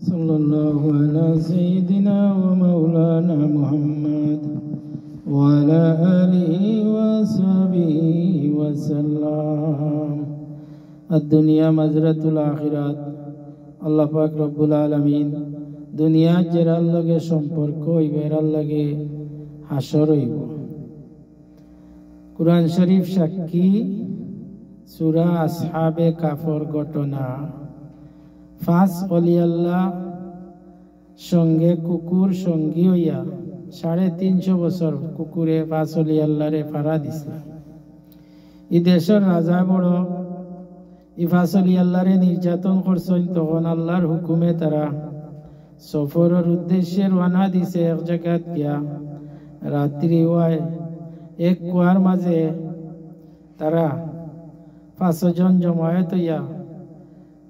صلى الله على سيدنا ومولانا محمد وعلى آله وصحبه وسلم الدنيا مزرعة الآخرات আল্লাহ পাক রব্বুল আলামিন দুনিয়া যেরার লগে সম্পর্ক হইবের লগে হাসর হইব। কুরআন শরীফ সাক্ষী সূরা আসহাবে কাফর ঘটনা। 5 ওলি আল্লাহ সঙ্গে কুকুর সঙ্গী হইয়া 350 বছর কুকুরে 5 ওলি আল্লাহরে ফাড়া দিছিল। এই দেশের রাজা বড় ইফাসলি আল্লাহরে নির্যাতন করছেন, তখন আল্লাহর হুকুমে তারা সফরের উদ্দেশ্যে রওনা দিছে। এক জায়গাত গিয়া রাত্রি হয়, এক কুয়ার মাঝে তারা 5 জন জমায়েত হইয়া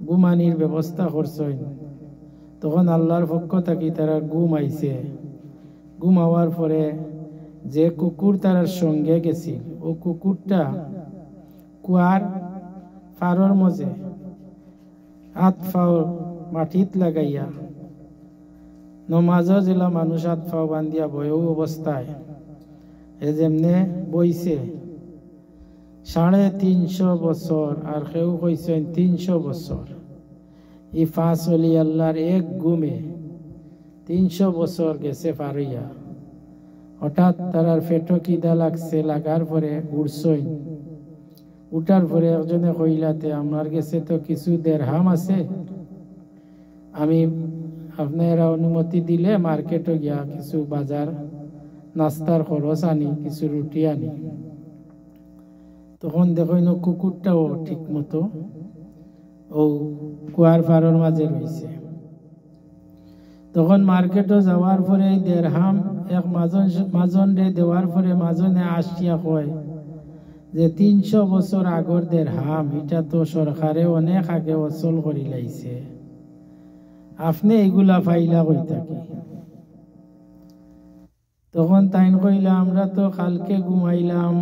ঘুমানির ব্যবস্থা করছেন। তখন আল্লাহর পক্ষ থেকে তারা ঘুম আইছে। ঘুম হওয়ার পরে যে কুকুর তার সঙ্গে গেছিল, ও কুকুরটা কুয়ার ফারর মজে হাত ফাও মাটিত লাগাইয়া নমাজও জেলা মানুষ হাত ফাও বান্ধিয়া বয় অবস্থায় এ যেমনে বইছে 350 বছর, আর কেউ কইছেন 300 বছর। এই 5 ওলি আল্লাহর এক ঘুমে 300 বছর গেছে পারিয়া। হঠাৎ তারার পেটো কিদা লাগছে, লাগার পরে উঠছই। উঠার পরে একজনে কইলাতে আমার কাছে তো কিছু দেড়হাম আছে, আমি আপনারা অনুমতি দিলে মার্কেটে গিয়া কিছু বাজার নাস্তার খরচ আনি, কিছু রুটি আনি। তখন দেখইন কুকুরটাও ঠিক মতো ও কুয়ার পাড়ের মাঝে রয়েছে। তখন মার্কেটে যাওয়ার পরে দেড়হাম এক মাজন রে দেওয়ার পরে মাজনে আসিয়া কয় যে 300 বছর আগর দেড়হাম, এটা তো সরকারে অনেক আগে অচল করি লাইছে, আপনি এগুলা ফাইলা কই থাকি। তখন তাইন কইলা আমরা তো কালকে ঘুমাইলাম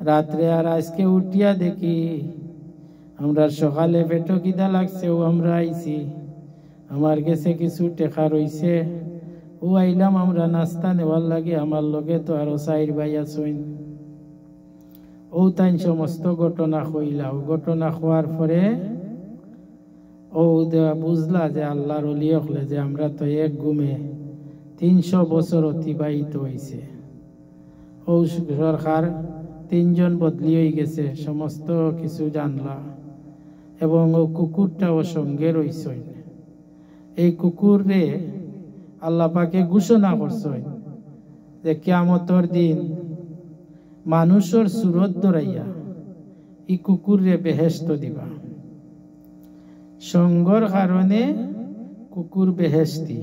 রাত্রে, আর আজকে উঠিয়া দেখি আমরা সকালে পেটো কিদা লাগছে, ও আমরা আইছি, আমার কাছে কিছু টেকা রইছে, ও আইলাম আমরা নাস্তা নেওয়ার লাগে, আমার লগে তো আরো 4 ভাই আছেন। ও তাই সমস্ত ঘটনা কইলা। ও ঘটনা হওয়ার পরে ও বুঝলা যে আল্লাহর ওলি হলে যে আমরা তো এক ঘুমে 300 বছর অতিবাহিত হয়েছে। ও সরকার 3 জন বদলি হয়ে গেছে, সমস্ত কিছু জানলা। এবং ও কুকুরটাও সঙ্গে রয়েছে। এই কুকুর রে আল্লাহ পাকে ঘোষণা করছেন যে কিয়ামতের দিন মানুষের সুরত ধরাইয়া এই কুকুর রে বেহেশত দিবা। সঙ্গর কারণে কুকুর বেহেশতি।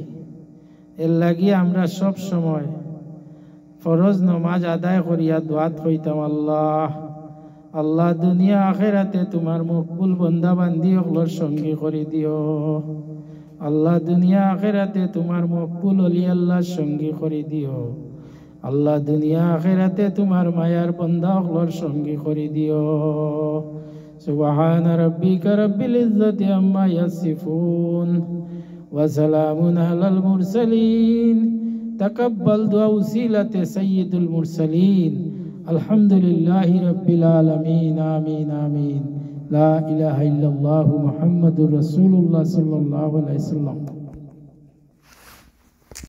এর লাগি আমরা সব সময় ফরজ নমাজ আদায় করিয়া দোয়াত হইতাম, আল্লাহ আল্লাহ দুনিয়া আখেরাতে তোমার মকবুল বান্দা বান্দি হলোর সঙ্গী করে দিও। আল্লাহ দুনিয়া আখেরাতে তোমার মকবুল ওলি আল্লাহর সঙ্গী করে দিও। আল্লাহ দুনিয়া আখেরাতে তোমার মায়ার বান্দা হলোর সঙ্গী করে দিও। সুবহান রাব্বিকা রাব্বিল ইজ্জাতি আম্মা ইয়াসিফুন ওয়া সালামুন আলাল মুরসালিন। তাকাব্বাল দুআ উসিলাতে সাইয়্যিদুল মুরসালিন। আলহামদুলিল্লাহি রাব্বিল আলামিন। আমিন আমিন। লা ইলাহা ইল্লাল্লাহু মুহাম্মাদুর রাসূলুল্লাহ সাল্লাল্লাহু আলাইহি ওয়াসাল্লাম।